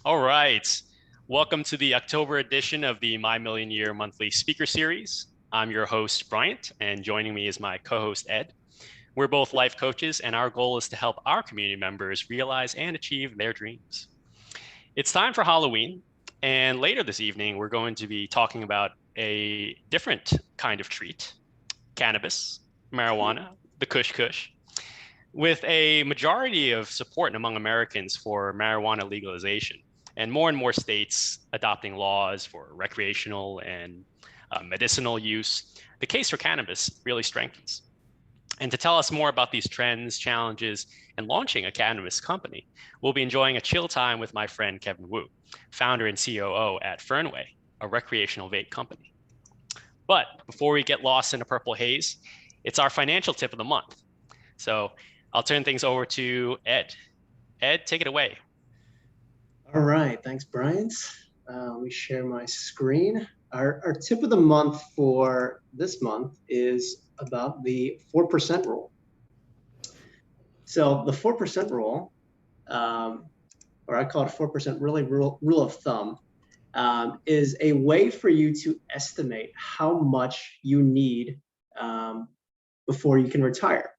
All right. Welcome to the October edition of the My Million Year Monthly Speaker Series. I'm your host, Bryant, and joining me is my co-host, Ed. We're both life coaches, and our goal is to help our community members realize and achieve their dreams. It's time for Halloween, and later this evening, we're going to be talking about a different kind of treat, cannabis, marijuana, the Kush Kush. With a majority of support among Americans for marijuana legalization, and more states adopting laws for recreational and medicinal use, the case for cannabis really strengthens. And to tell us more about these trends, challenges, and launching a cannabis company, we'll be enjoying a chill time with my friend Kevin Wu, founder and COO at Fernway, a recreational vape company. But before we get lost in a purple haze, it's our financial tip of the month. So I'll turn things over to Ed. Ed, take it away. All right, thanks, Bryant. Let me share my screen. Our tip of the month for this month is about the 4% rule. So the 4% rule, or I call it 4% really rule of thumb, is a way for you to estimate how much you need before you can retire.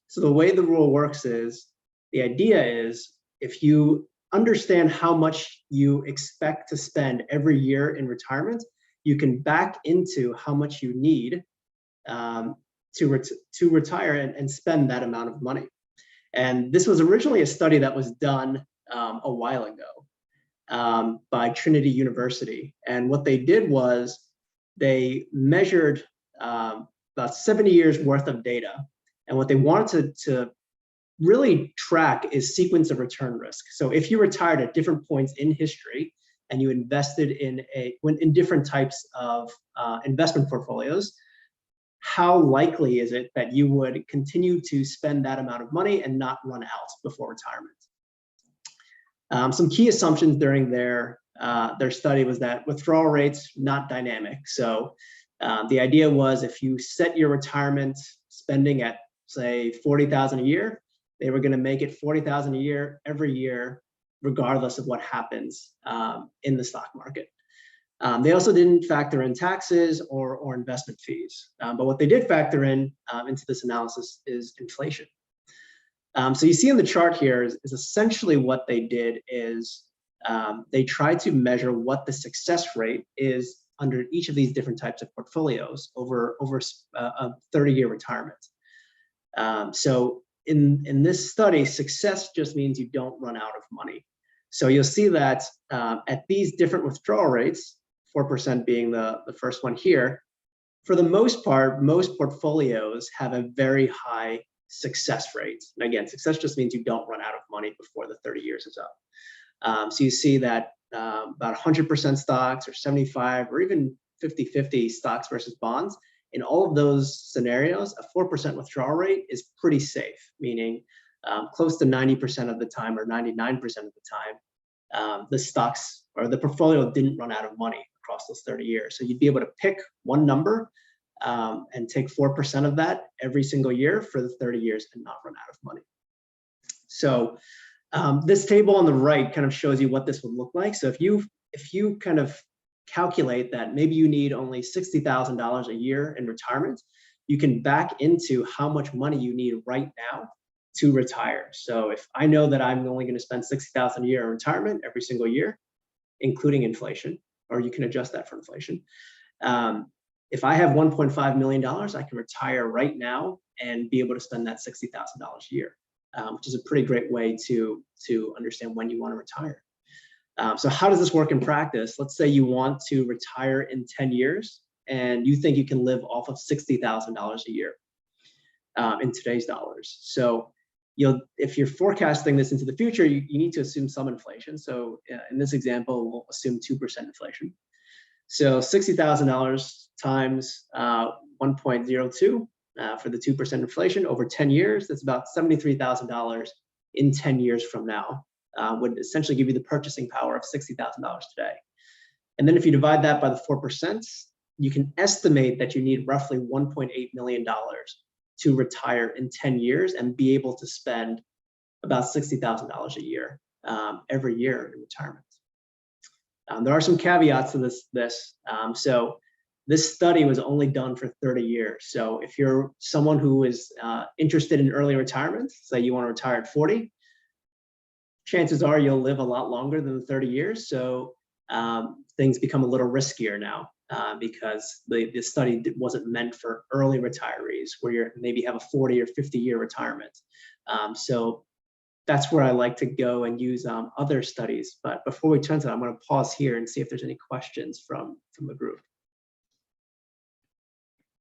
So the way the rule works is, the idea is if you understand how much you expect to spend every year in retirement, you can back into how much you need to retire and spend that amount of money. And this was originally a study that was done a while ago by Trinity University. And what they did was they measured about 70 years worth of data. And what they wanted to really track is sequence of return risk. So if you retired at different points in history and you invested in different types of investment portfolios, how likely is it that you would continue to spend that amount of money and not run out before retirement? Some key assumptions during their study was that withdrawal rates not dynamic. So the idea was if you set your retirement spending at say 40,000 a year, they were going to make it 40,000 a year every year, regardless of what happens in the stock market. They also didn't factor in taxes or investment fees, but what they did factor in into this analysis is inflation. So you see in the chart here is essentially what they did is they tried to measure what the success rate is under each of these different types of portfolios over a 30-year retirement. So in this study, success just means you don't run out of money. So you'll see that at these different withdrawal rates, 4% being the first one here, for the most part, most portfolios have a very high success rate. And again, success just means you don't run out of money before the 30 years is up. So you see that about 100% stocks or 75 or even 50-50 stocks versus bonds. In all of those scenarios, a 4% withdrawal rate is pretty safe, meaning close to 90% of the time or 99% of the time, the stocks or the portfolio didn't run out of money across those 30 years. So you'd be able to pick one number and take 4% of that every single year for the 30 years and not run out of money. So this table on the right kind of shows you what this would look like. So if you kind of calculate that maybe you need only $60,000 a year in retirement, you can back into how much money you need right now to retire. So if I know that I'm only going to spend $60,000 a year in retirement every single year, including inflation, or you can adjust that for inflation. If I have $1.5 million, I can retire right now and be able to spend that $60,000 a year, which is a pretty great way to understand when you want to retire. So how does this work in practice? Let's say you want to retire in 10 years and you think you can live off of $60,000 a year in today's dollars. So if you're forecasting this into the future, you need to assume some inflation. So in this example, we'll assume 2% inflation. So $60,000 times 1.02 for the 2% inflation over 10 years, that's about $73,000 in 10 years from now. Would essentially give you the purchasing power of $60,000 today. And then if you divide that by the 4%, you can estimate that you need roughly $1.8 million to retire in 10 years and be able to spend about $60,000 a year every year in retirement. There are some caveats to this. So this study was only done for 30 years. So if you're someone who is interested in early retirement, say you want to retire at 40, chances are you'll live a lot longer than 30 years. So things become a little riskier now because the study wasn't meant for early retirees where you maybe have a 40 or 50-year retirement. So that's where I like to go and use other studies. But before we turn to that, I'm going to pause here and see if there's any questions from the group.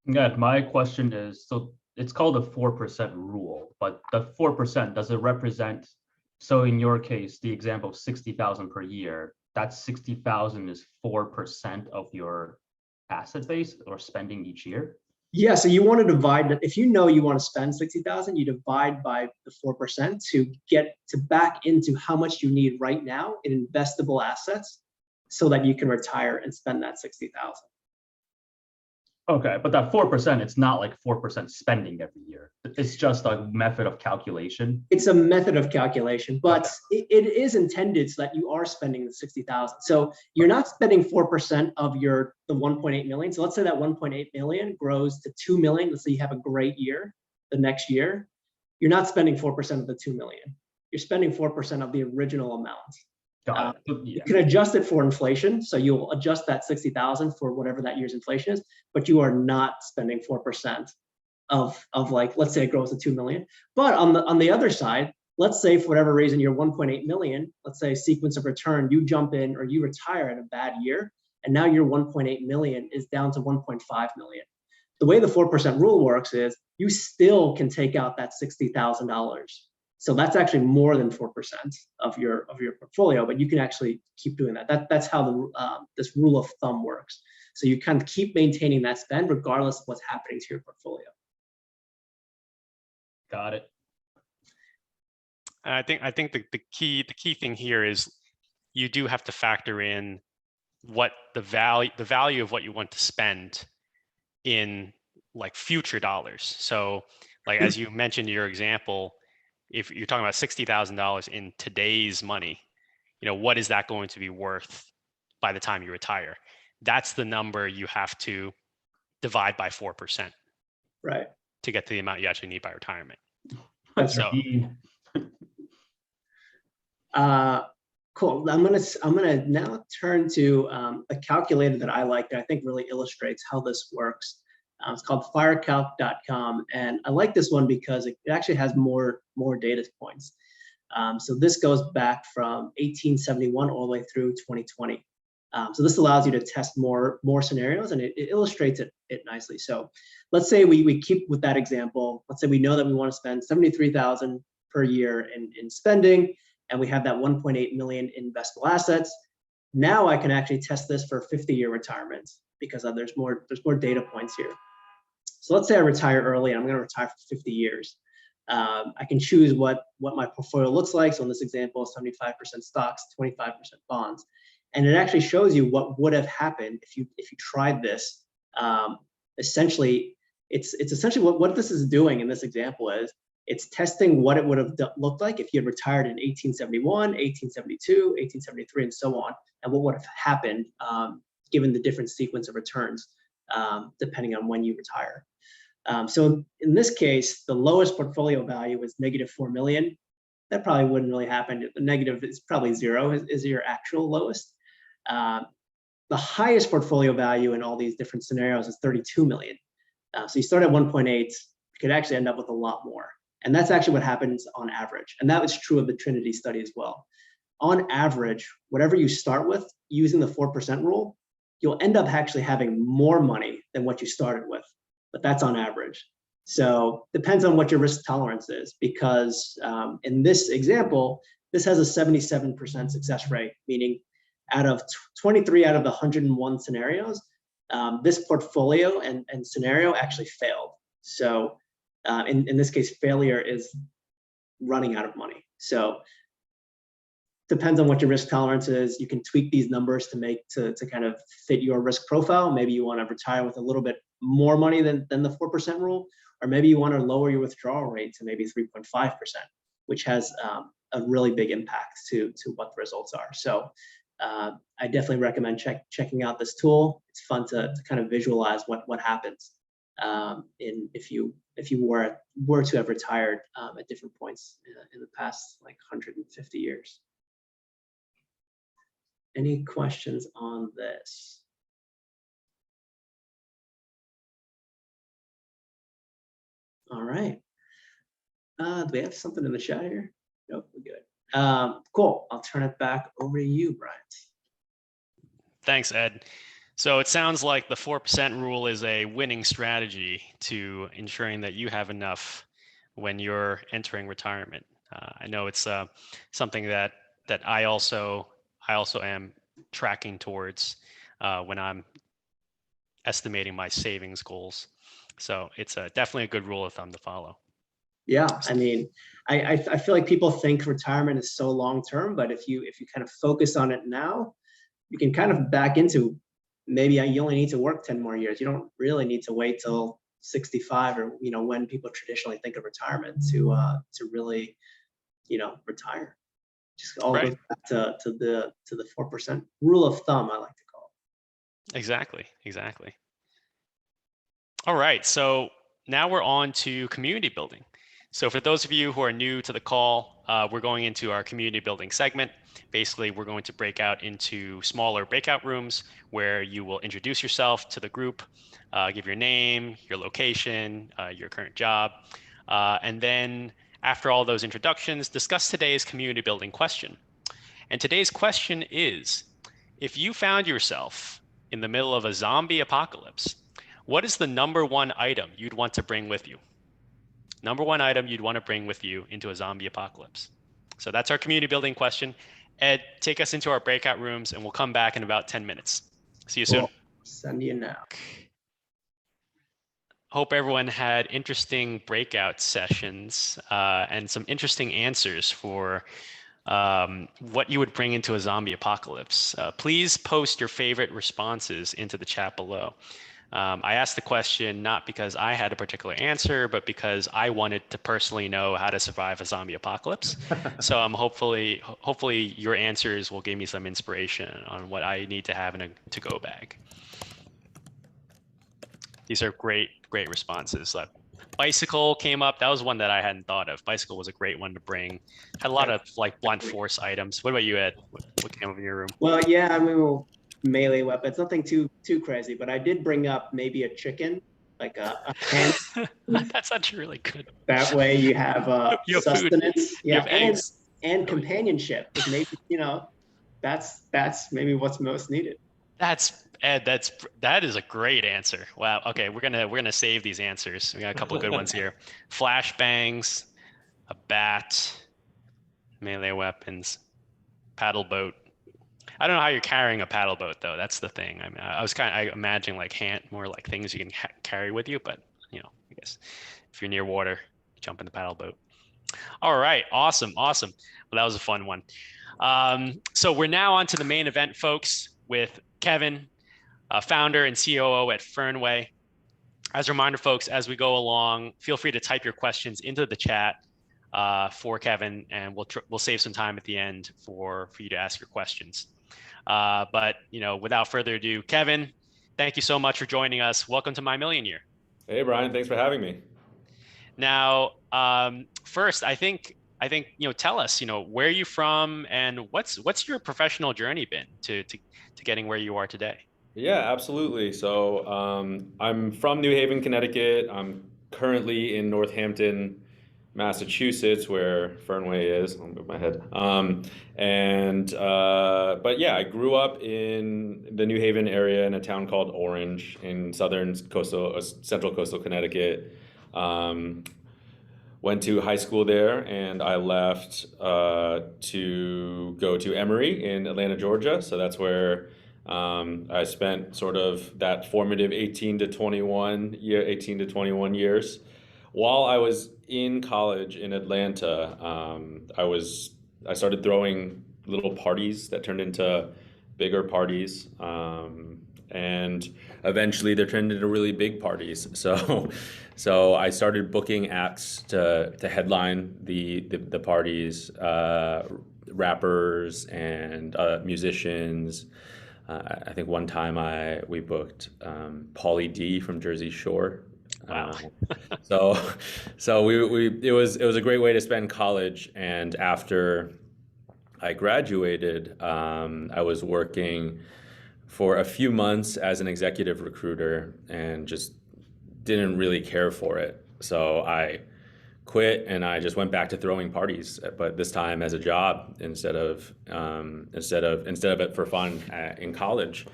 Yeah, my question is, so it's called a 4% rule, but the 4%, does it represent, so in your case, the example of 60,000 per year, that 60,000 is 4% of your asset base or spending each year? Yeah, so you want to divide, if you know you want to spend 60,000, you divide by the 4% to get to back into how much you need right now in investable assets so that you can retire and spend that 60,000. Okay, but that 4%, it's not like 4% spending every year. It's just a method of calculation. It's a method of calculation, but okay, it is intended so that you are spending the 60,000. So you're not spending 4% of the 1.8 million. So let's say that 1.8 million grows to 2 million. Let's say you have a great year the next year. You're not spending 4% of the 2 million. You're spending 4% of the original amount. Got it. You can adjust it for inflation. So you'll adjust that 60,000 for whatever that year's inflation is, but you are not spending 4% of like, let's say it grows to 2 million. But on the other side, let's say for whatever reason, you're 1.8 million, let's say sequence of return, you jump in or you retire in a bad year, and now your 1.8 million is down to 1.5 million. The way the 4% rule works is you still can take out that $60,000. So that's actually more than 4% of your portfolio, but you can actually keep doing that. That's how this rule of thumb works. So you kind of keep maintaining that spend regardless of what's happening to your portfolio. Got it. I think the key thing here is you do have to factor in what the value of what you want to spend in like future dollars. So like as you mentioned in your example, if you're talking about $60,000 in today's money, you know, what is that going to be worth by the time you retire? That's the number you have to divide by 4%. Right. To get to the amount you actually need by retirement. That's so cool. I'm gonna now turn to a calculator that I like that I think really illustrates how this works. It's called firecalc.com, and I like this one because it actually has more data points. So this goes back from 1871 all the way through 2020. So this allows you to test more scenarios, and it illustrates it nicely. So let's say we keep with that example. Let's say we know that we want to spend 73,000 per year in spending, and we have that 1.8 million in investable assets. Now I can actually test this for 50-year retirement because there's more data points here. So let's say I retire early and I'm going to retire for 50 years. I can choose what my portfolio looks like. So in this example, 75% stocks, 25% bonds. And it actually shows you what would have happened if you tried this. Essentially, it's essentially what this is doing in this example is it's testing what it would have looked like if you had retired in 1871, 1872, 1873, and so on, and what would have happened given the different sequence of returns depending on when you retire. So in this case, the lowest portfolio value is -4 million. That probably wouldn't really happen. The negative is probably 0 is your actual lowest. The highest portfolio value in all these different scenarios is 32 million. So you start at 1.8, you could actually end up with a lot more. And that's actually what happens on average. And that was true of the Trinity study as well. On average, whatever you start with using the 4% rule, you'll end up actually having more money than what you started with, but that's on average. So depends on what your risk tolerance is, because in this example, this has a 77% success rate, meaning out of 23 out of the 101 scenarios, this portfolio and scenario actually failed. So in this case, failure is running out of money. So depends on what your risk tolerance is. You can tweak these numbers to kind of fit your risk profile. Maybe you want to retire with a little bit more money than the 4% rule, or maybe you want to lower your withdrawal rate to maybe 3.5%, which has a really big impact to what the results are. So I definitely recommend checking out this tool. It's fun to kind of visualize what happens if you were to have retired at different points in the past like 150 years. Any questions on this? All right. Do we have something in the chat here? Nope, we're good. Cool. I'll turn it back over to you, Bryant. Thanks, Ed. So it sounds like the 4% rule is a winning strategy to ensuring that you have enough when you're entering retirement. I know it's something that I also am tracking towards when I'm estimating my savings goals. So it's definitely a good rule of thumb to follow. Yeah, I mean, I feel like people think retirement is so long term, but if you kind of focus on it now, you can kind of back into maybe you only need to work 10 more years. You don't really need to wait till 65 or when people traditionally think of retirement to really retire. Just all goes back to the 4% rule of thumb, I like to call it. Exactly. All right, so now we're on to community building. So for those of you who are new to the call, we're going into our community building segment. Basically, we're going to break out into smaller breakout rooms where you will introduce yourself to the group, give your name, your location, your current job, and then after all those introductions, discuss today's community building question. And today's question is, if you found yourself in the middle of a zombie apocalypse, what is the number one item you'd want to bring with you? Number one item you'd want to bring with you into a zombie apocalypse. So that's our community building question. Ed, take us into our breakout rooms and we'll come back in about 10 minutes. See you soon. Send you now. Hope everyone had interesting breakout sessions and some interesting answers for what you would bring into a zombie apocalypse. Please post your favorite responses into the chat below. I asked the question not because I had a particular answer, but because I wanted to personally know how to survive a zombie apocalypse. So hopefully your answers will give me some inspiration on what I need to have in a to-go bag. These are great responses. Bicycle came up. That was one that I hadn't thought of. Bicycle was a great one to bring. Had a lot of like blunt force items. What about you, Ed? What came up in your room? Well, yeah, I mean, melee weapons, nothing too crazy, but I did bring up maybe a chicken, like a hen. That's actually really good. That way you have sustenance, food. Yeah, and companionship. Maybe that's maybe what's most needed. That's Ed. That is a great answer. Wow. Okay, we're gonna save these answers. We got a couple of good ones here. Flashbangs, a bat, melee weapons, paddle boat. I don't know how you're carrying a paddle boat though. That's the thing. I mean, I imagine like more like things you can carry with you, but I guess if you're near water, jump in the paddle boat. All right, awesome. Well, that was a fun one. So we're now on to the main event, folks, with Kevin, founder and COO at Fernway. As a reminder, folks, as we go along, feel free to type your questions into the chat for Kevin, and we'll save some time at the end for you to ask your questions. But without further ado, Kevin, thank you so much for joining us. Welcome to My Million Year. Hey, Brian, thanks for having me. Now, first, I think tell us where are you from and what's your professional journey been to getting where you are today? Yeah, absolutely. So I'm from New Haven, Connecticut. I'm currently in Northampton, Massachusetts, where Fernway is. I'll move my head. But yeah, I grew up in the New Haven area in a town called Orange in central coastal Connecticut. Went to high school there, and I left to go to Emory in Atlanta, Georgia. So that's where I spent sort of that formative 18 to 21 years. While I was in college in Atlanta, I started throwing little parties that turned into bigger parties, and eventually they turned into really big parties. So I started booking acts to headline the parties, rappers and musicians. I think one time we booked Pauly D from Jersey Shore. Wow. So it was a great way to spend college. And after I graduated, I was working for a few months as an executive recruiter and just didn't really care for it. So I quit and I just went back to throwing parties, but this time as a job instead of it for fun in college.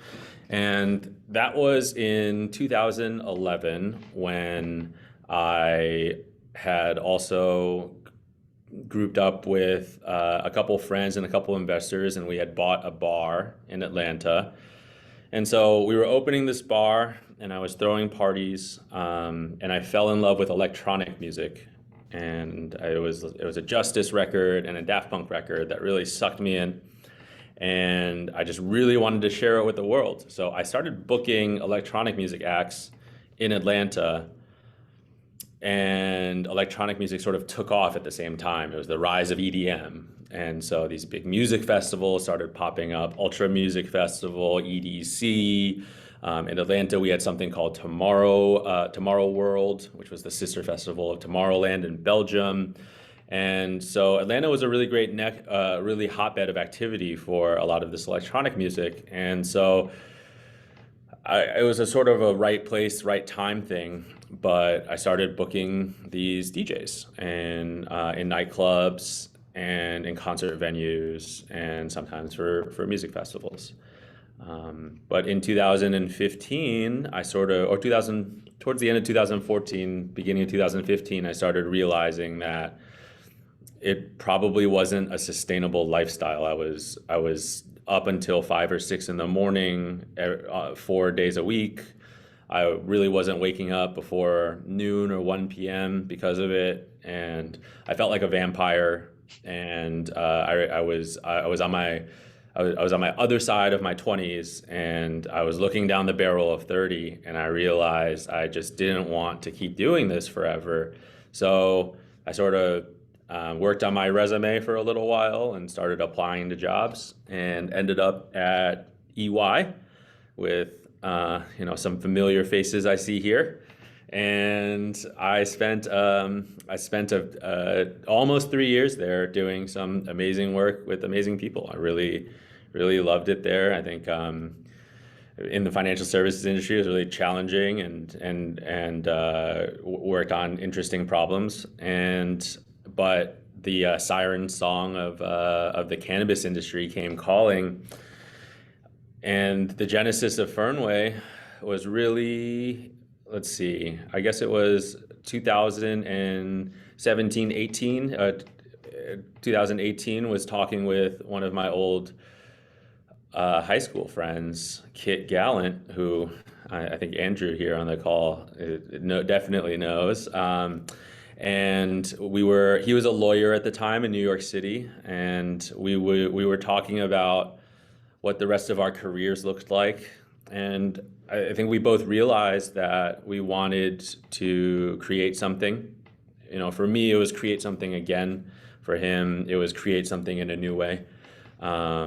And that was in 2011 when I had also grouped up with a couple friends and a couple investors, and we had bought a bar in Atlanta. And so we were opening this bar and I was throwing parties, and I fell in love with electronic music. And it was a Justice record and a Daft Punk record that really sucked me in. And I just really wanted to share it with the world. So I started booking electronic music acts in Atlanta, and electronic music sort of took off at the same time. It was the rise of EDM. And so these big music festivals started popping up, Ultra Music Festival, EDC. In Atlanta, we had something called Tomorrow World, which was the sister festival of Tomorrowland in Belgium. And so Atlanta was a really great really hotbed of activity for a lot of this electronic music. And so it was a sort of a right place, right time thing. But I started booking these DJs and in nightclubs and in concert venues and sometimes for music festivals. But in 2015, towards the end of 2014, beginning of 2015, I started realizing that it probably wasn't a sustainable lifestyle. I was up until 5 or 6 in the morning, 4 days a week. I really wasn't waking up before noon or 1 p.m. because of it, and I felt like a vampire. And I was on my other side of my 20s, and I was looking down the barrel of 30, and I realized I just didn't want to keep doing this forever. So I sort of worked on my resume for a little while and started applying to jobs, and ended up at EY with some familiar faces I see here. And I spent almost 3 years there doing some amazing work with amazing people. I really loved it there. I think in the financial services industry, it was really challenging and worked on interesting problems. But the siren song of the cannabis industry came calling, and the genesis of Fernway was really, let's see, I guess it was 2017, 18. 2018 was talking with one of my old high school friends, Kit Gallant, who I think Andrew here on the call definitely knows. And he was a lawyer at the time in New York City, and we were talking about what the rest of our careers looked like. And I think we both realized that we wanted to create something. For me, it was create something again. For him, it was create something in a new way. I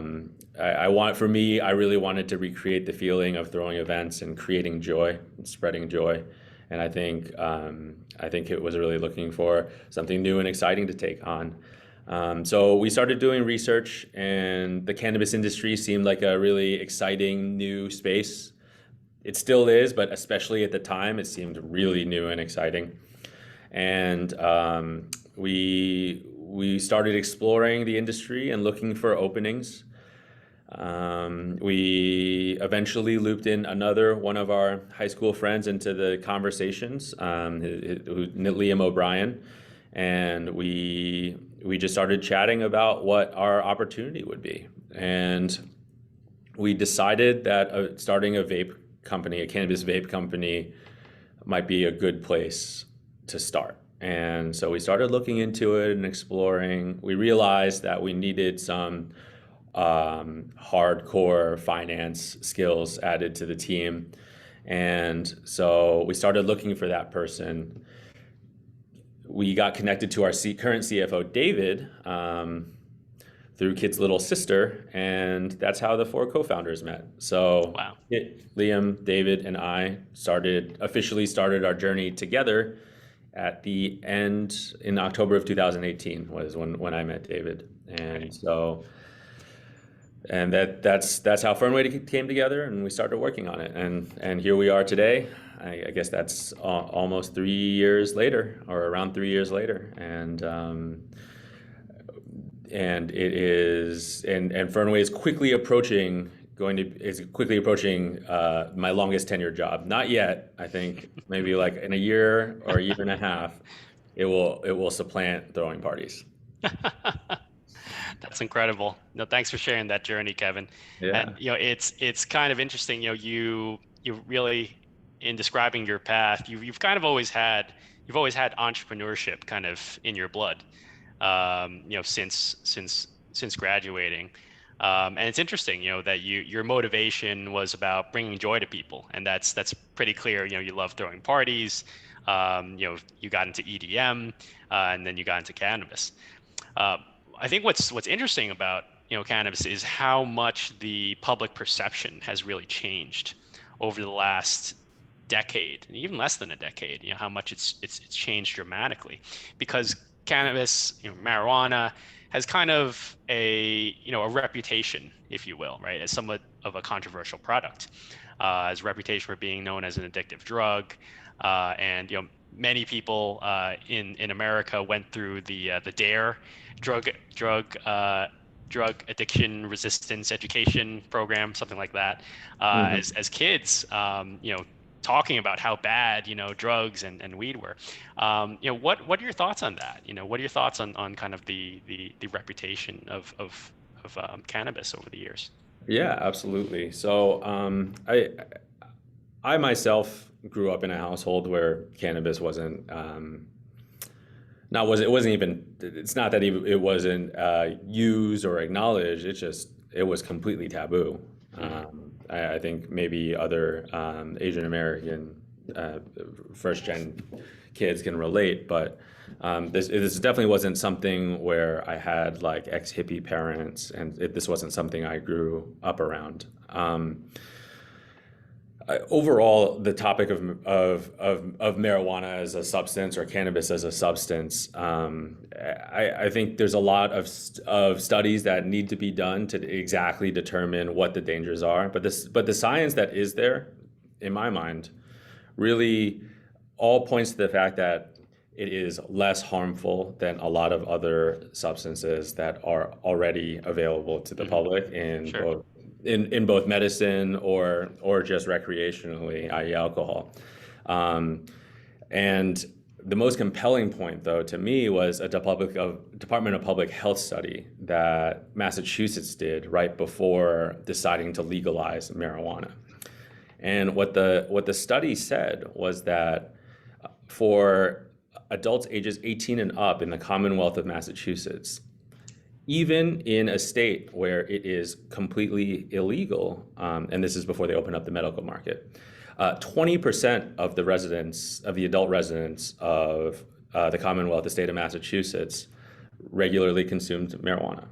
really wanted to recreate the feeling of throwing events and creating joy and spreading joy. And I think it was really looking for something new and exciting to take on. So we started doing research, and the cannabis industry seemed like a really exciting new space. It still is, but especially at the time, it seemed really new and exciting. And we started exploring the industry and looking for openings. We eventually looped in another one of our high school friends into the conversations, Liam O'Brien, and we just started chatting about what our opportunity would be. And we decided that starting a cannabis vape company, might be a good place to start. And so we started looking into it and exploring. We realized that we needed some hardcore finance skills added to the team. And so we started looking for that person. We got connected to our current CFO, David, through Kit's little sister, and that's how the four co-founders met. So Wow. Kit, Liam, David, and I officially started our journey together at the end in October of 2018 was when I met David. And so that's how Fernway came together, and we started working on it, and here we are today. I guess that's almost 3 years later, or around 3 years later, and it is and Fernway is quickly approaching my longest tenured job. Not yet, I think maybe like in a year or a year and a half, it will supplant throwing parties. That's incredible. No, thanks for sharing that journey, Kevin. Yeah. And it's kind of interesting. You really, in describing your path, you've kind of always had entrepreneurship kind of in your blood. Since graduating, and it's interesting, that your motivation was about bringing joy to people, and that's pretty clear. You love throwing parties. You got into EDM, and then you got into cannabis. I think what's interesting about cannabis is how much the public perception has really changed over the last decade, and even less than a decade. How much it's changed dramatically, because cannabis, marijuana, has kind of a reputation, if you will, right, as somewhat of a controversial product, as a reputation for being known as an addictive drug, and many people in America went through the DARE drug addiction resistance education program, something like that, as kids, talking about how bad drugs and weed were. What are your thoughts on that? What are your thoughts on kind of the reputation of cannabis over the years? Yeah, absolutely. So I myself grew up in a household where cannabis wasn't it's not that it wasn't used or acknowledged. It was completely taboo. I think maybe other Asian American first gen kids can relate, but this definitely wasn't something where I had like ex-hippie parents, and this wasn't something I grew up around. Overall, the topic of marijuana as a substance, or cannabis as a substance, I think there's a lot of studies that need to be done to exactly determine what the dangers are. But the science that is there, in my mind, really all points to the fact that it is less harmful than a lot of other substances that are already available to the public in both medicine or just recreationally, i.e. alcohol. And the most compelling point, though, to me was a Department of Public Health study that Massachusetts did right before deciding to legalize marijuana. And what the study said was that for adults ages 18 and up in the Commonwealth of Massachusetts, even in a state where it is completely illegal, and this is before they open up the medical market, 20% of the adult residents of the Commonwealth, the state of Massachusetts, regularly consumed marijuana.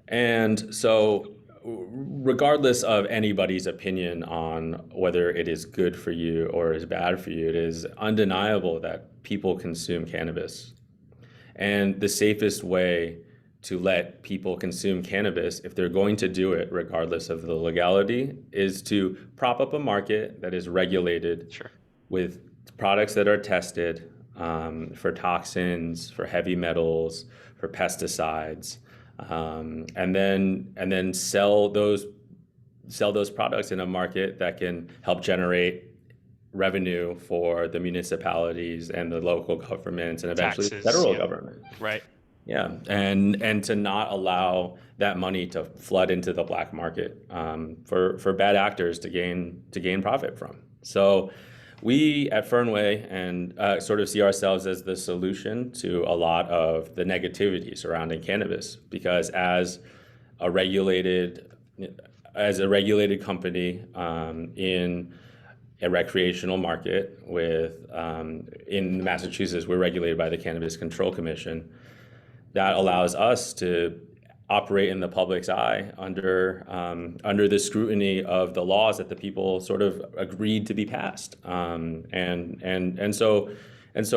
And so regardless of anybody's opinion on whether it is good for you or is bad for you, it is undeniable that people consume cannabis. And the safest way to let people consume cannabis, if they're going to do it regardless of the legality, is to prop up a market that is regulated with products that are tested for toxins, for heavy metals, for pesticides, and then sell those products in a market that can help generate revenue for the municipalities and the local governments and eventually the federal government. Right. Yeah, and to not allow that money to flood into the black market for bad actors to gain profit from. So we at Fernway and sort of see ourselves as the solution to a lot of the negativity surrounding cannabis, because as a regulated company in a recreational market in Massachusetts, we're regulated by the Cannabis Control Commission. That allows us to operate in the public's eye under the scrutiny of the laws that the people sort of agreed to be passed. And so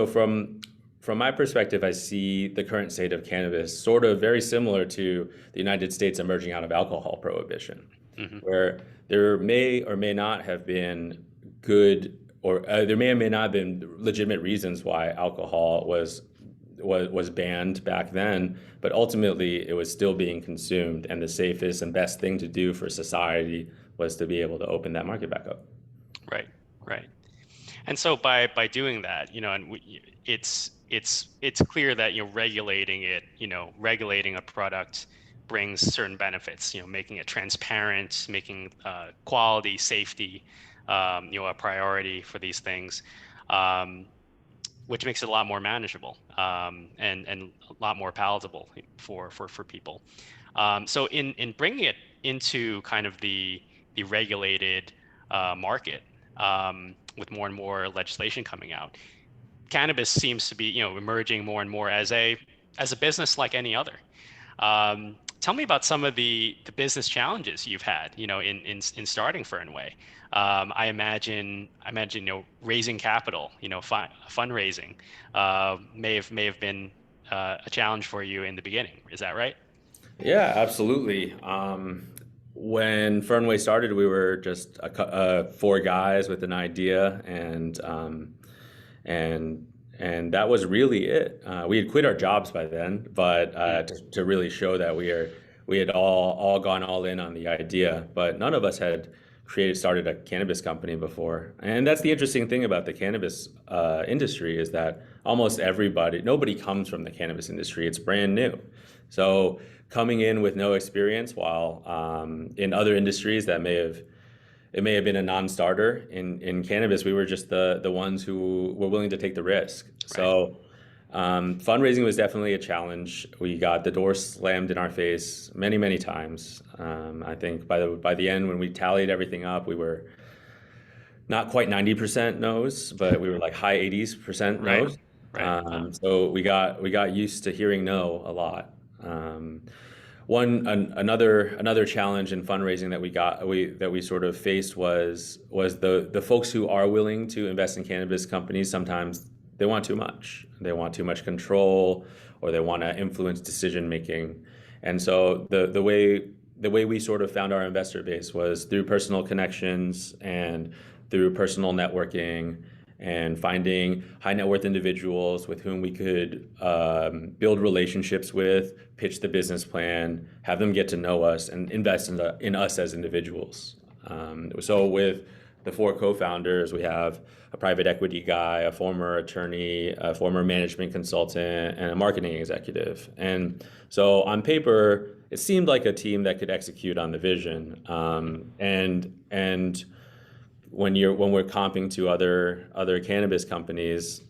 from my perspective, I see the current state of cannabis sort of very similar to the United States emerging out of alcohol prohibition, where there may or may not have been good, or there may or may not have been legitimate reasons why alcohol was banned back then, but ultimately it was still being consumed, and the safest and best thing to do for society was to be able to open that market back up. Right, right. And so by doing that, and it's clear that regulating a product brings certain benefits. Making it transparent, making quality, safety, a priority for these things, which makes it a lot more manageable and a lot more palatable for people. So in bringing it into kind of the regulated market, with more and more legislation coming out, cannabis seems to be emerging more and more as a business like any other. Tell me about some of the business challenges you've had, in starting Fernway. I imagine raising capital, fundraising, may have been a challenge for you in the beginning. Is that right? Yeah, absolutely. When Fernway started, we were just four guys with an idea, and that was really it. We had quit our jobs by then, but to really show that we had all gone all in on the idea, but none of us had started a cannabis company before. And that's the interesting thing about the cannabis industry, is that almost nobody comes from the cannabis industry. It's brand new. So coming in with no experience, while in other industries it may have been a non-starter, in cannabis we were just the ones who were willing to take the risk. Right. So fundraising was definitely a challenge. We got the door slammed in our face many times. I think by the end, when we tallied everything up, we were not quite 90% no's, but we were like high 80% no's. Right. So we got used to hearing no a lot. Another challenge in fundraising that we sort of faced was the folks who are willing to invest in cannabis companies. Sometimes they want too much. They want too much control, or they want to influence decision making. And so the way we sort of found our investor base was through personal connections and through personal networking, and finding high net worth individuals with whom we could build relationships with, pitch the business plan, have them get to know us, and invest in us as individuals. So with the four co-founders, we have a private equity guy, a former attorney, a former management consultant, and a marketing executive. And so on paper, it seemed like a team that could execute on the vision. And when we're comping to other cannabis companies,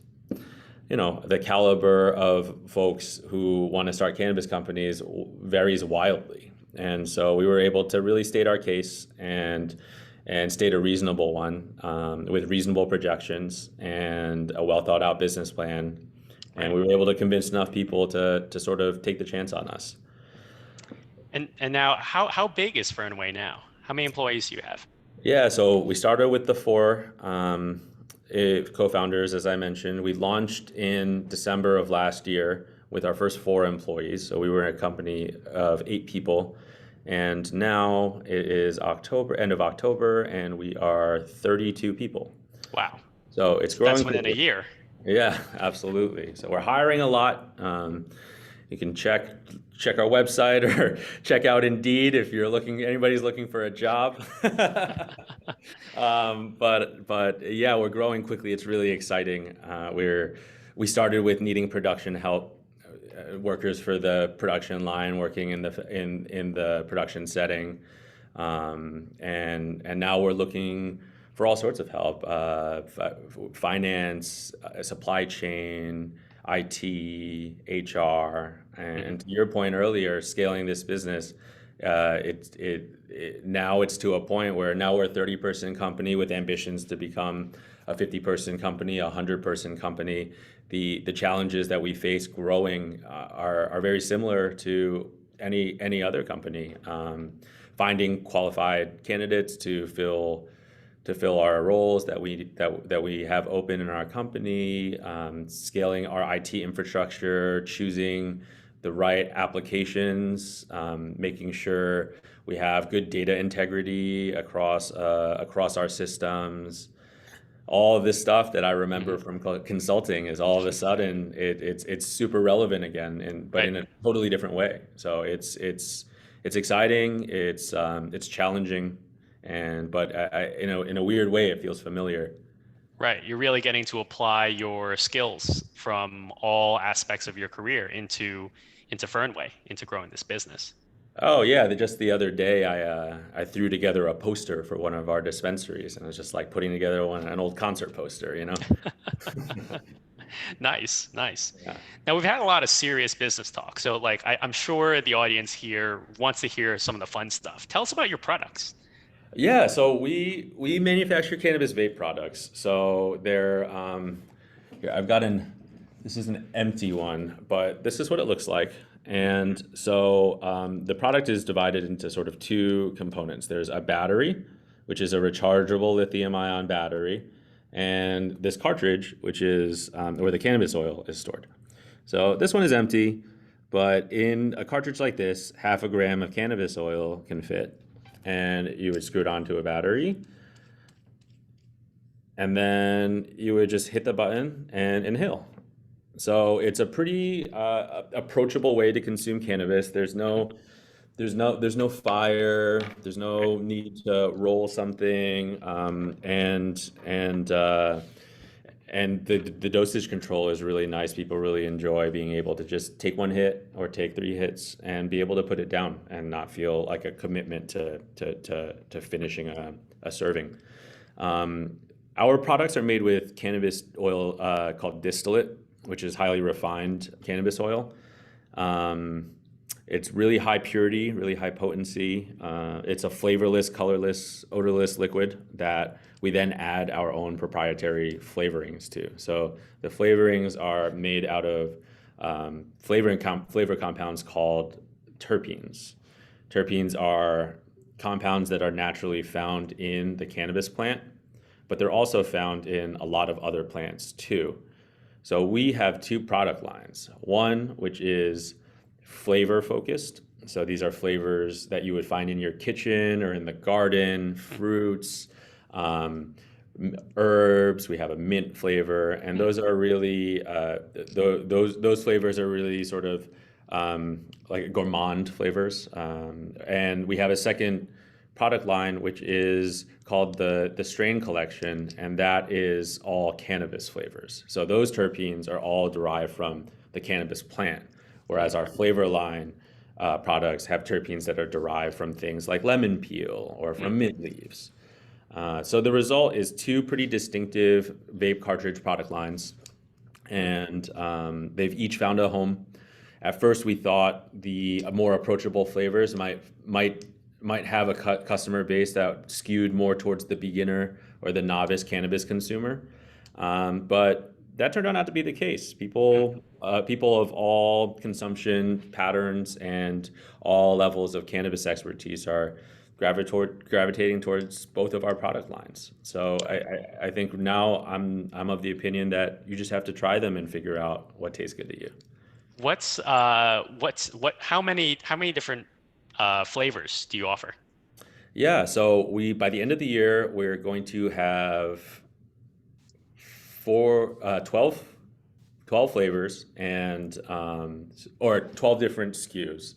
the caliber of folks who want to start cannabis companies varies wildly. And so we were able to really state our case and state a reasonable one, with reasonable projections and a well thought out business plan. And we were able to convince enough people to sort of take the chance on us. And now, how big is Fernway now? How many employees do you have? Yeah, so we started with the four co-founders, as I mentioned. We launched in December of last year with our first 4 employees. So we were a company of 8 people. And now it is end of October, and we are 32 people. Wow. So it's growing. That's within a year. Yeah, absolutely. So we're hiring a lot. You can check our website or check out Indeed if anybody's looking for a job. But yeah, we're growing quickly. It's really exciting. We started with needing production help, workers for the production line, working in the production setting, and now we're looking for all sorts of help, finance, supply chain, IT, HR, and to your point earlier, scaling this business, now it's to a point where now we're a 30-person company with ambitions to become a 50-person company, a 100-person company. The challenges that we face growing are very similar to any other company. Finding qualified candidates to fill our roles that we have open in our company, scaling our IT infrastructure, choosing the right applications, making sure we have good data integrity across our systems. All of this stuff that I remember from consulting is all of a sudden it's super relevant again, but Right. in a totally different way. So it's exciting, it's challenging, but in a weird way it feels familiar. Right. You're really getting to apply your skills from all aspects of your career into Fernway, into growing this business. Oh yeah, just the other day I threw together a poster for one of our dispensaries, and it was just like putting together an old concert poster, you know? Nice, nice. Yeah. Now we've had a lot of serious business talk. So like I'm sure the audience here wants to hear some of the fun stuff. Tell us about your products. Yeah, so we manufacture cannabis vape products. So they're here I've got this is an empty one, but this is what it looks like. And so the product is divided into sort of two components. There's a battery, which is a rechargeable lithium-ion battery, and this cartridge, which is where the cannabis oil is stored. So this one is empty, but in a cartridge like this, 0.5 gram of cannabis oil can fit, and you would screw it onto a battery, and then you would just hit the button and inhale. So it's a pretty approachable way to consume cannabis. There's no fire. There's no need to roll something, and the dosage control is really nice. People really enjoy being able to just take one hit or take 3 hits and be able to put it down and not feel like a commitment to finishing a serving. Our products are made with cannabis oil called distillate, which is highly refined cannabis oil. It's really high purity, really high potency. It's a flavorless, colorless, odorless liquid that we then add our own proprietary flavorings to. So the flavorings are made out of flavor compounds called terpenes. Terpenes are compounds that are naturally found in the cannabis plant, but they're also found in a lot of other plants too. So we have 2 product lines. One, which is flavor focused. So these are flavors that you would find in your kitchen or in the garden, fruits, herbs. We have a mint flavor, and those are really those flavors are really sort of like gourmand flavors. And we have a second product line, which is called the strain collection, and that is all cannabis flavors. So those terpenes are all derived from the cannabis plant, whereas our flavor line products have terpenes that are derived from things like lemon peel or from mint leaves. So the result is 2 pretty distinctive vape cartridge product lines, and they've each found a home. At first, we thought the more approachable flavors might have a customer base that skewed more towards the beginner or the novice cannabis consumer, but that turned out not to be the case. People of all consumption patterns and all levels of cannabis expertise are gravitating towards both of our product lines. So I think now I'm of the opinion that you just have to try them and figure out what tastes good to you. How many different flavors do you offer? Yeah, so by the end of the year, we're going to have 12 flavors and or 12 different SKUs.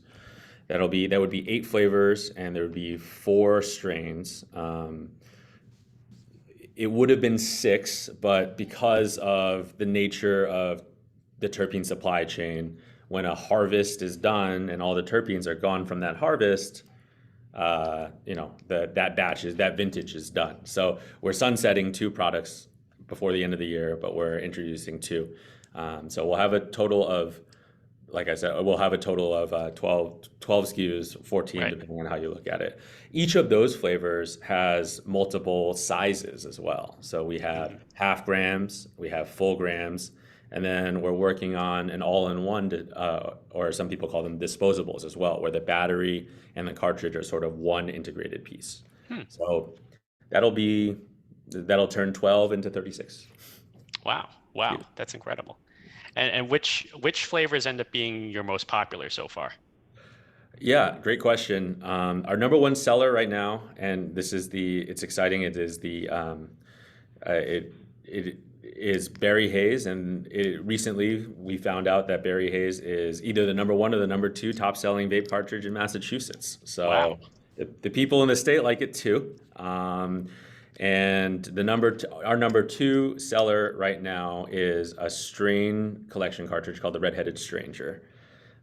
That would be 8 flavors, and there would be 4 strains. It would have been 6, but because of the nature of the terpene supply chain, when a harvest is done and all the terpenes are gone from that harvest, that vintage is done. So we're sunsetting 2 products before the end of the year, but we're introducing 2. So we'll have a total of, like I said, 12 SKUs, 14 Right. depending on how you look at it. Each of those flavors has multiple sizes as well. So we have half grams, we have full grams, And then we're working on an all-in-one, or some people call them disposables as well, where the battery and the cartridge are sort of one integrated piece. So that'll turn 12 into 36. Wow. That's incredible. And which flavors end up being your most popular so far? Yeah, great question. Our number one seller right now, and it's exciting. It is Berry Haze, and recently we found out that Berry Haze is either the number one or the number two top selling vape cartridge in Massachusetts. So wow. the people in the state like it too. And our number two seller right now is a strain collection cartridge called the Red-Headed Stranger.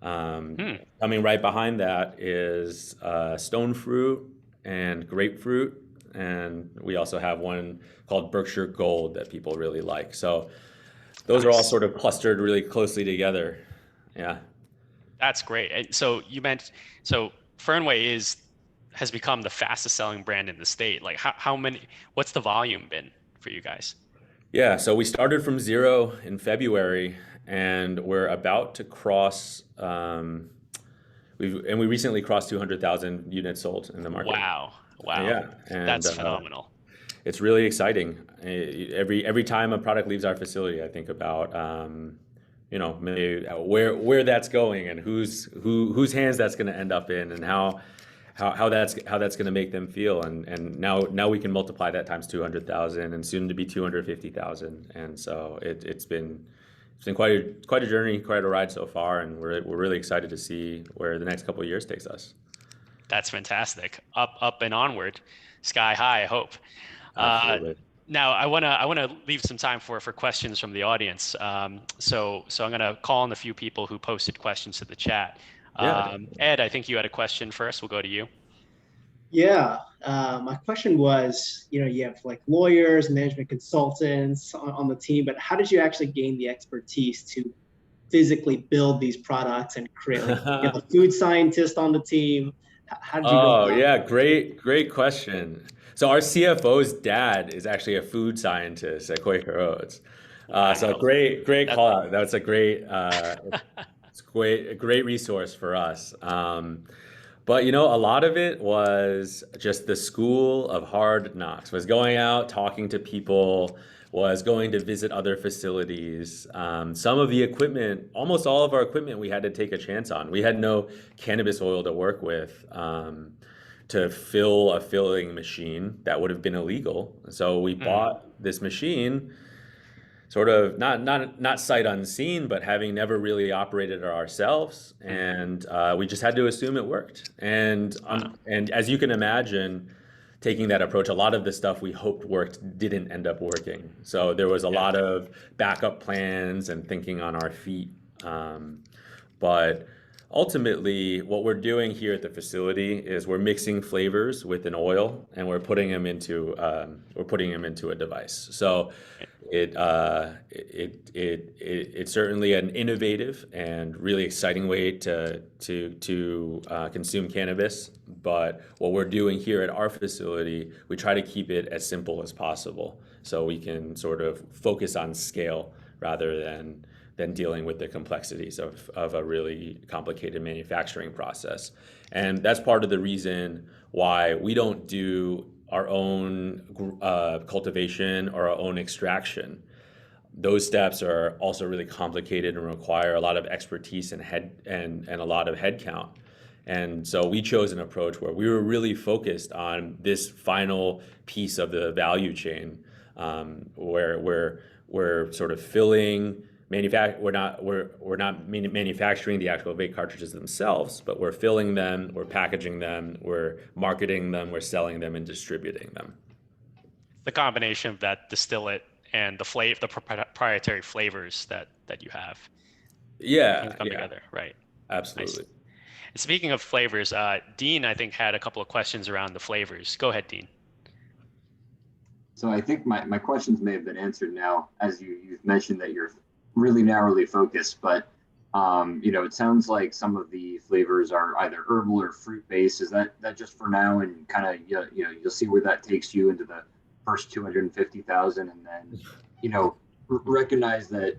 Coming right behind that is stone fruit and grapefruit, and we also have one called Berkshire Gold that people really like. So those are all sort of clustered really closely together. Yeah. That's great. And so Fernway has become the fastest selling brand in the state. Like what's the volume been for you guys? Yeah, so we started from 0 in February, and we're about to cross. We recently crossed 200,000 units sold in the market. Wow! Yeah, and that's phenomenal. It's really exciting. Every time a product leaves our facility, I think about maybe where that's going and whose hands that's going to end up in, and how that's going to make them feel. And now we can multiply that times 200,000 and soon to be 250,000. And so it's been quite a journey, quite a ride so far, and we're really excited to see where the next couple of years takes us. That's fantastic. Up and onward, sky high, I hope. Absolutely. Now I wanna leave some time for questions from the audience. So I'm gonna call on the few people who posted questions to the chat. Ed, I think you had a question first. We'll go to you. Yeah, my question was, you have like lawyers, management consultants on the team, but how did you actually gain the expertise to physically build these products and create? Like, you have a food scientist on the team. How did you go? Oh yeah, great question. So our CFO's dad is actually a food scientist at Quaker Oats. So great call out. That's a great resource for us. But a lot of it was just the school of hard knocks, was going out, talking to people, was going to visit other facilities. Some of the equipment, almost all of our equipment, we had to take a chance on. We had no cannabis oil to work with to fill a filling machine that would have been illegal. So we bought this machine, sort of not sight unseen, but having never really operated it ourselves, and we just had to assume it worked. And as you can imagine, taking that approach, a lot of the stuff we hoped worked didn't end up working. So there was a lot of backup plans and thinking on our feet. But ultimately, what we're doing here at the facility is we're mixing flavors with an oil, and we're putting them into a device. So it's certainly an innovative and really exciting way to consume cannabis. But what we're doing here at our facility, we try to keep it as simple as possible, so we can sort of focus on scale rather than dealing with the complexities of a really complicated manufacturing process. And that's part of the reason why we don't do our own cultivation or our own extraction. Those steps are also really complicated and require a lot of expertise and a lot of head count. And so we chose an approach where we were really focused on this final piece of the value chain, where we're sort of filling. We're not manufacturing the actual vape cartridges themselves, but we're filling them, we're packaging them, we're marketing them, we're selling them, and distributing them. The combination of that distillate and the proprietary flavors that you have. Come together, right? Absolutely. Nice. And speaking of flavors, Dean, I think, had a couple of questions around the flavors. Go ahead, Dean. So I think my questions may have been answered now, as you've mentioned that you're really narrowly focused, but it sounds like some of the flavors are either herbal or fruit based. Is that just for now, and kind of you'll see where that takes you into the first 250,000, and then recognize that,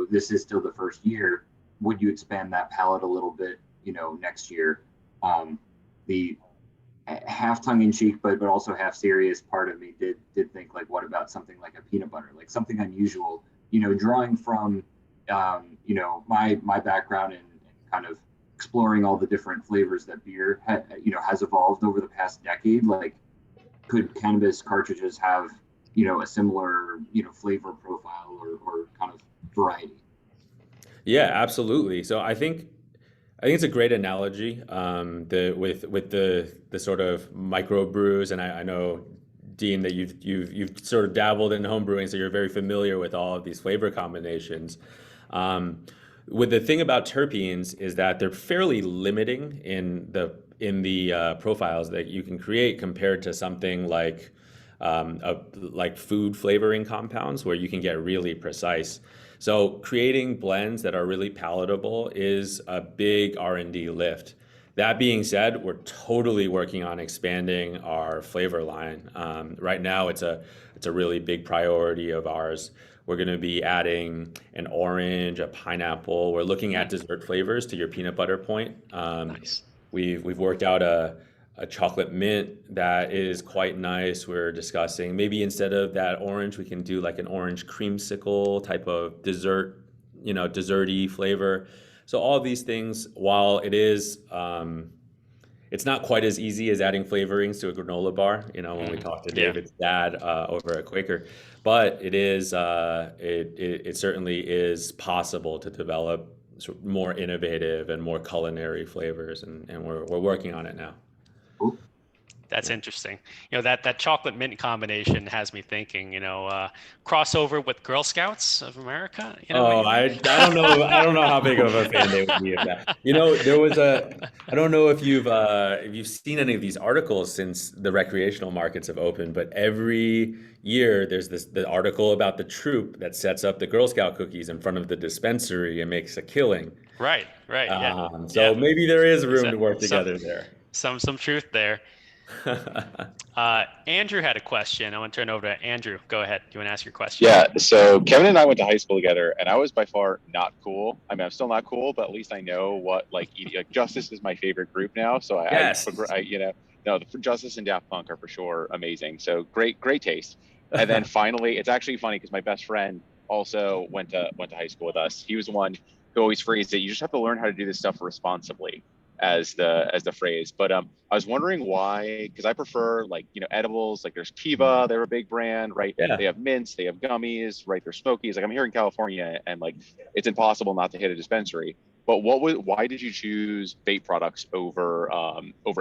this is still the first year. Would you expand that palette a little bit, next year? The half tongue-in-cheek, but also half serious part of me did think, like, what about something like a peanut butter, like something unusual, drawing from, my background and kind of exploring all the different flavors that beer has evolved over the past decade. Like, could cannabis cartridges have, a similar, flavor profile or kind of variety? Yeah, absolutely. So I think it's a great analogy. With the sort of microbrews, and I know, Dean, that you've sort of dabbled in home brewing, so you're very familiar with all of these flavor combinations. With the thing about terpenes is that they're fairly limiting in the profiles that you can create compared to something like food flavoring compounds, where you can get really precise. So creating blends that are really palatable is a big R&D lift. That being said, we're totally working on expanding our flavor line. Right now, it's a really big priority of ours. We're going to be adding an orange, a pineapple. We're looking at dessert flavors, to your peanut butter point. Nice. We've worked out a chocolate mint that is quite nice. We're discussing maybe instead of that orange, we can do like an orange creamsicle type of dessert, desserty flavor. So all of these things, while it is, it's not quite as easy as adding flavorings to a granola bar, when we talked to David's dad over at Quaker, but it certainly is possible to develop sort of more innovative and more culinary flavors, and we're working on it now. That's interesting. That chocolate mint combination has me thinking, crossover with Girl Scouts of America. I don't know. I don't know how big of a fan they would be of that. There was I don't know if you've seen any of these articles since the recreational markets have opened, but every year there's the article about the troop that sets up the Girl Scout cookies in front of the dispensary and makes a killing. Right. Yeah. So maybe there is room to work together there. Some truth there. Andrew had a question. I want to turn over to Andrew. Go ahead. Do you want to ask your question? Yeah. So Kevin and I went to high school together, and I was by far not cool. I mean, I'm still not cool, but at least I know what Justice is my favorite group now. So the Justice and Daft Punk are for sure amazing. So great taste. And then finally, it's actually funny because my best friend also went to high school with us. He was the one who always phrased it. You just have to learn how to do this stuff responsibly, as the phrase. But I was wondering why, because I prefer edibles. Like there's Kiva, they're a big brand, right? Yeah. They have mints, they have gummies, right? There's smokies. Like I'm here in California, and it's impossible not to hit a dispensary. But why did you choose vape products over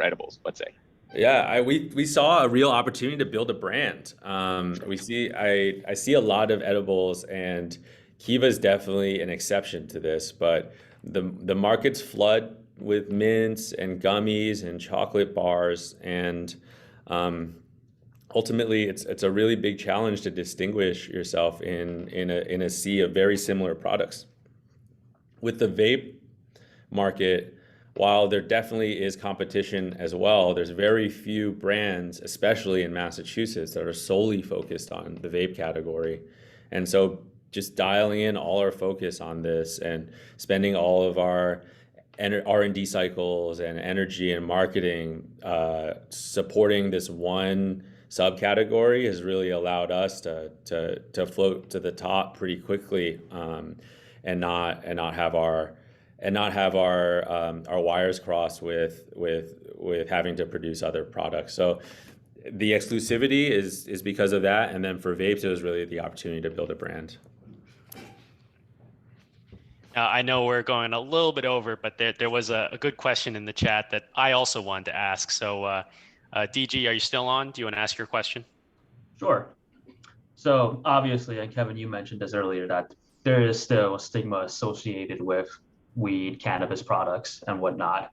edibles, let's say? Yeah, we saw a real opportunity to build a brand. I see a lot of edibles, and Kiva is definitely an exception to this, but the markets flood with mints and gummies and chocolate bars, and ultimately it's a really big challenge to distinguish yourself in a sea of very similar products. With the vape market, while there definitely is competition as well, there's very few brands, especially in Massachusetts, that are solely focused on the vape category. And so just dialing in all our focus on this and spending all of our R&D cycles and energy and marketing supporting this one subcategory has really allowed us to float to the top pretty quickly, and not have our wires crossed with having to produce other products. So the exclusivity is because of that, and then for vapes, it was really the opportunity to build a brand. I know we're going a little bit over, but there was a good question in the chat that I also wanted to ask. So DG, are you still on? Do you want to ask your question? Sure. So obviously, and Kevin, you mentioned this earlier, that there is still a stigma associated with weed, cannabis products, and whatnot.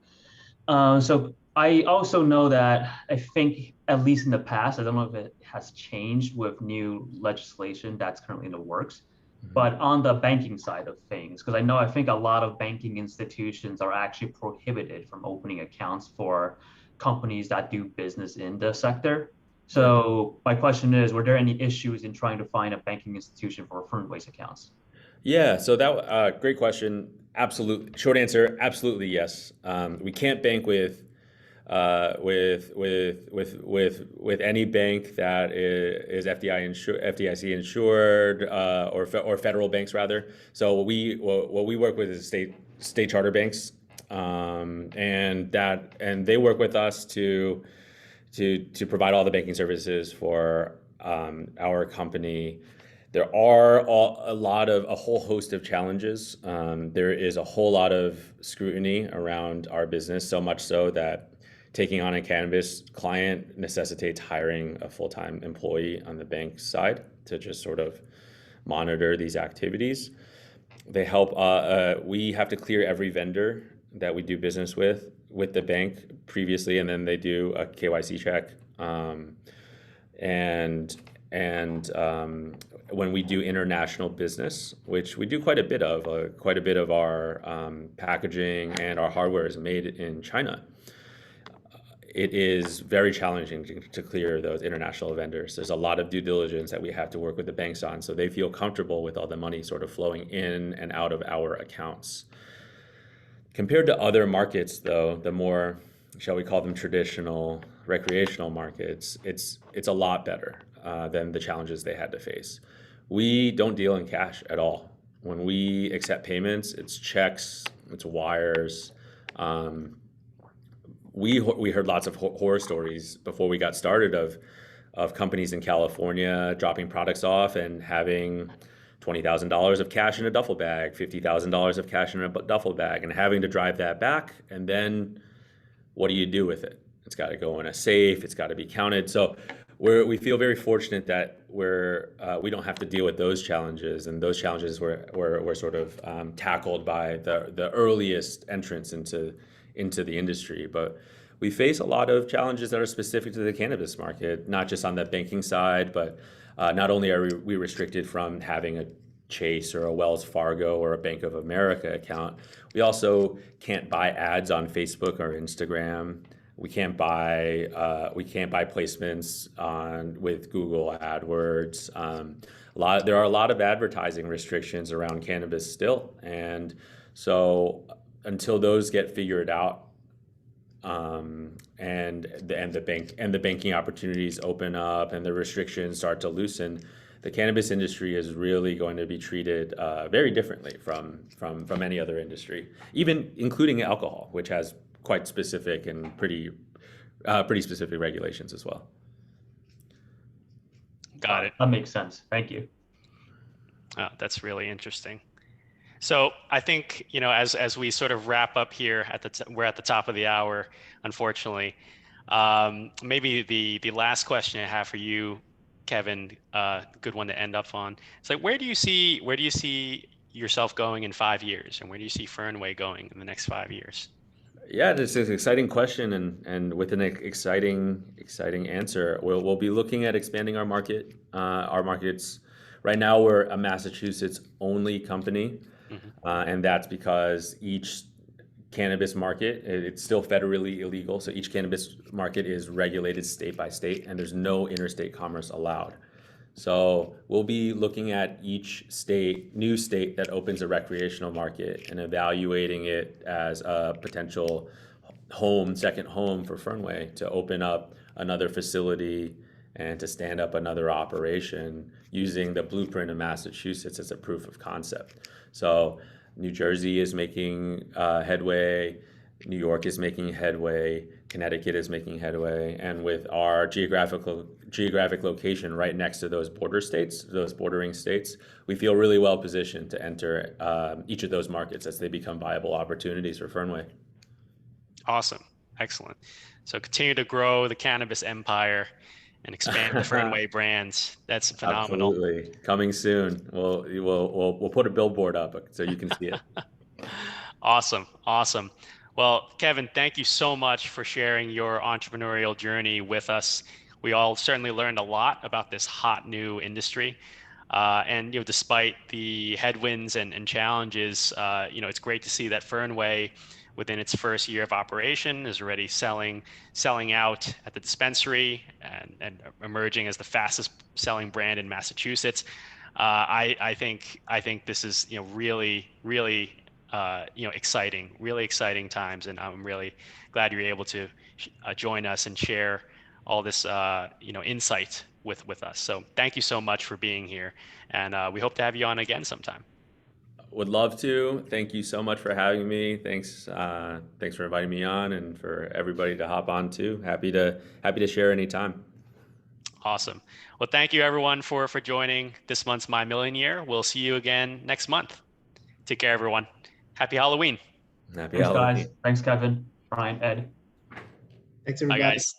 So I also know that I think, at least in the past, I don't know if it has changed with new legislation that's currently in the works, but on the banking side of things, because I think a lot of banking institutions are actually prohibited from opening accounts for companies that do business in the sector. So my question is, were there any issues in trying to find a banking institution for Fernway's accounts? Yeah, so that great question. Absolute short answer, absolutely yes. We can't bank with any bank that is FDIC insured or federal banks rather. So what we work with is state charter banks, and they work with us to provide all the banking services for our company. There are a whole host of challenges. There is a whole lot of scrutiny around our business, so much so that taking on a cannabis client necessitates hiring a full-time employee on the bank side to just sort of monitor these activities. They help. We have to clear every vendor that we do business with the bank previously, and then they do a KYC check. When we do international business, which we do quite a bit of our packaging and our hardware is made in China. It is very challenging to clear those international vendors. There's a lot of due diligence that we have to work with the banks on, so they feel comfortable with all the money sort of flowing in and out of our accounts. Compared to other markets, though, the more, shall we call them, traditional recreational markets, it's a lot better than the challenges they had to face. We don't deal in cash at all. When we accept payments, it's checks, it's wires. We heard lots of horror stories before we got started of companies in California dropping products off and having $20,000 of cash in a duffel bag, $50,000 of cash in a duffel bag, and having to drive that back. And then what do you do with it? It's got to go in a safe. It's got to be counted. So we feel very fortunate that we don't have to deal with those challenges, and those challenges were sort of tackled by the earliest entrants into the industry. But we face a lot of challenges that are specific to the cannabis market, not just on the banking side, but not only are we restricted from having a Chase or a Wells Fargo or a Bank of America account, we also can't buy ads on Facebook or Instagram. We can't buy placements with Google AdWords. There are a lot of advertising restrictions around cannabis still, and so until those get figured out, and the banking opportunities open up and the restrictions start to loosen, the cannabis industry is really going to be treated very differently from any other industry, even including alcohol, which has quite specific and pretty specific regulations as well. Got it. That makes sense. Thank you. That's really interesting. So I think, as we sort of wrap up here we're at the top of the hour, unfortunately. Maybe the last question I have for you, Kevin, good one to end up on. It's like, where do you see yourself going in 5 years, and where do you see Fernway going in the next 5 years? Yeah, this is an exciting question, and with an exciting answer. We'll be looking at expanding our markets. Right now, we're a Massachusetts only company, and that's because each cannabis market, it's still federally illegal, so each cannabis market is regulated state by state, and there's no interstate commerce allowed. So we'll be looking at each new state that opens a recreational market and evaluating it as a potential second home for Fernway to open up another facility and to stand up another operation using the blueprint of Massachusetts as a proof of concept. So New Jersey is making headway, New York is making headway, Connecticut is making headway, and with our geographic location right next to those bordering states, we feel really well positioned to enter each of those markets as they become viable opportunities for Fernway. Awesome. Excellent. So continue to grow the cannabis empire and expand the Fernway brands. That's phenomenal. Absolutely. Coming soon. We'll put a billboard up so you can see it. Awesome. Well, Kevin, thank you so much for sharing your entrepreneurial journey with us. We all certainly learned a lot about this hot new industry. And despite the headwinds and challenges, it's great to see that Fernway, within its first year of operation, is already selling out at the dispensary and emerging as the fastest selling brand in Massachusetts. I think this is really exciting times, and I'm really glad you're able to join us and share all this insight with us. So thank you so much for being here, and we hope to have you on again sometime. Would love to. Thank you so much for having me. Thanks for inviting me on, and for everybody to hop on too. Happy to share anytime. Awesome. Well, thank you everyone for joining this month's My Million Year. We'll see you again next month. Take care, everyone. Happy Halloween. Thanks, guys. Thanks, Kevin, Brian, Ed. Thanks, everybody. Bye, guys.